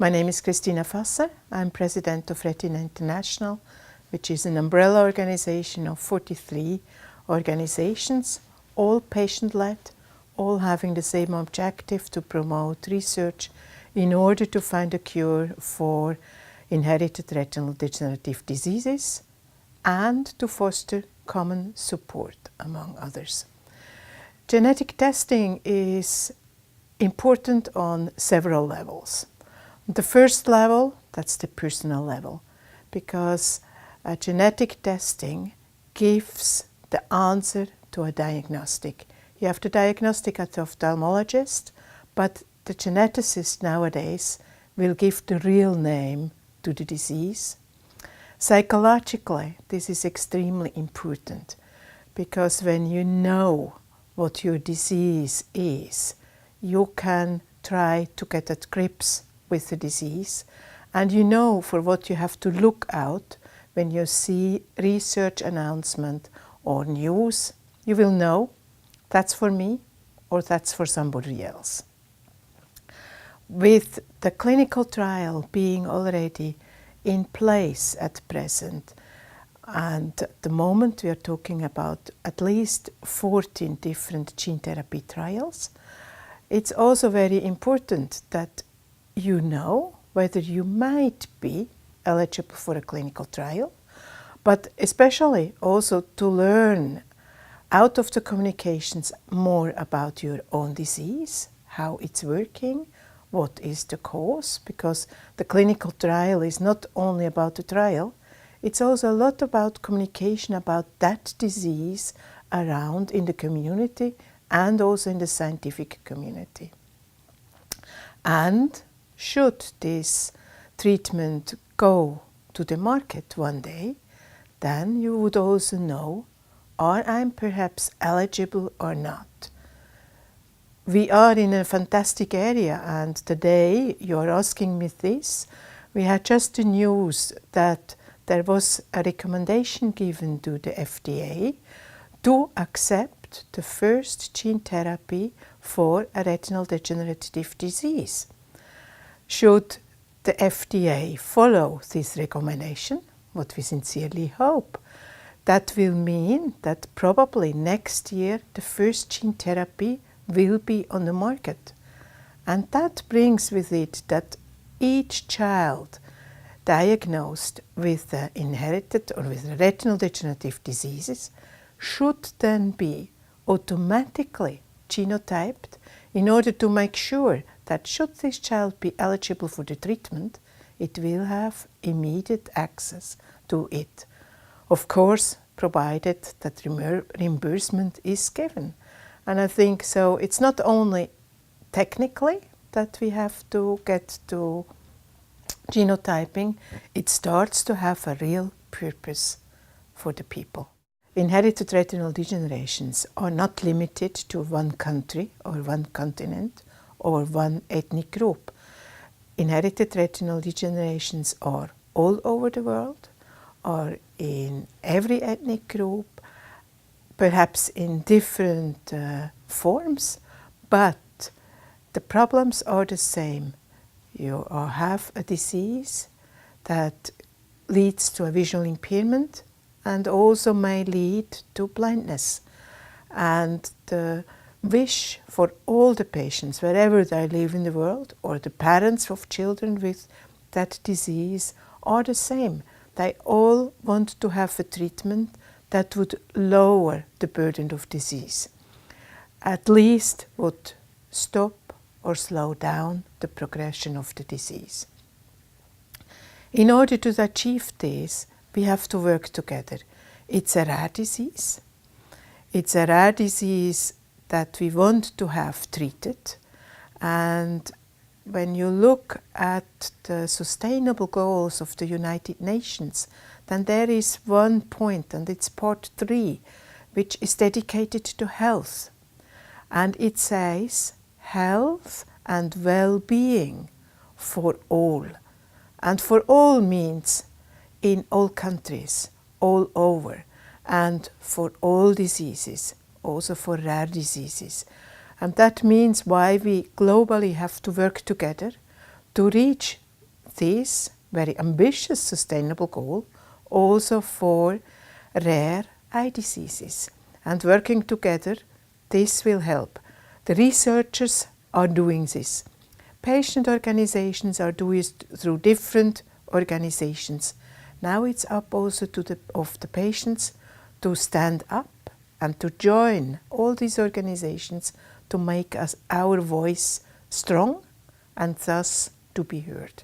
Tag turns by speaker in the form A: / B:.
A: My name is Christina Fasser. I'm president of Retina International, which is an umbrella organization of 43 organizations, all patient-led, all having the same objective to promote research in order to find a cure for inherited retinal degenerative diseases and to foster common support, among others. Genetic testing is important on several levels. The first level, that's the personal level, because genetic testing gives the answer to a diagnostic. You have the diagnostic at the ophthalmologist, but the geneticist nowadays will give the real name to the disease. Psychologically, this is extremely important, because when you know what your disease is, you can try to get at grips with the disease, and you know for what you have to look out when you see research announcement or news. You will know that's for me or that's for somebody else. With the clinical trial being already in place at present, and at the moment we are talking about at least 14 different gene therapy trials, it's also very important that you know whether you might be eligible for a clinical trial, but especially also to learn out of the communications more about your own disease, how it's working, what is the cause, because the clinical trial is not only about the trial, it's also a lot about communication about that disease around in the community and also in the scientific community. And should this treatment go to the market one day, then you would also know, are I perhaps eligible or not? We are in a fantastic area, and today you're asking me this. We had just the news that there was a recommendation given to the FDA to accept the first gene therapy for a retinal degenerative disease. Should the FDA follow this recommendation, what we sincerely hope, that will mean that probably next year the first gene therapy will be on the market. And that brings with it that each child diagnosed with inherited or with retinal degenerative diseases should then be automatically genotyped in order to make sure that should this child be eligible for the treatment, it will have immediate access to it. Of course, provided that reimbursement is given. And I think so it's not only technically that we have to get to genotyping, it starts to have a real purpose for the people. Inherited retinal degenerations are not limited to one country or one continent or one ethnic group. Inherited retinal degenerations are all over the world, are in every ethnic group, perhaps in different forms, but the problems are the same. You have a disease that leads to a visual impairment and also may lead to blindness. And the wish for all the patients, wherever they live in the world, or the parents of children with that disease, are the same. They all want to have a treatment that would lower the burden of disease, at least would stop or slow down the progression of the disease. In order to achieve this, we have to work together. It's a rare disease. It's a rare disease that we want to have treated. And when you look at the sustainable goals of the United Nations, then there is one point, and it's part 3, which is dedicated to health. And it says health and well-being for all. And for all means in all countries, all over, and for all diseases, also for rare diseases. And that means why we globally have to work together to reach this very ambitious sustainable goal also for rare eye diseases. And working together, this will help. The researchers are doing this. Patient organizations are doing it through different organizations. Now it's up also to the patients to stand up and to join all these organizations to make our voice strong and thus to be heard.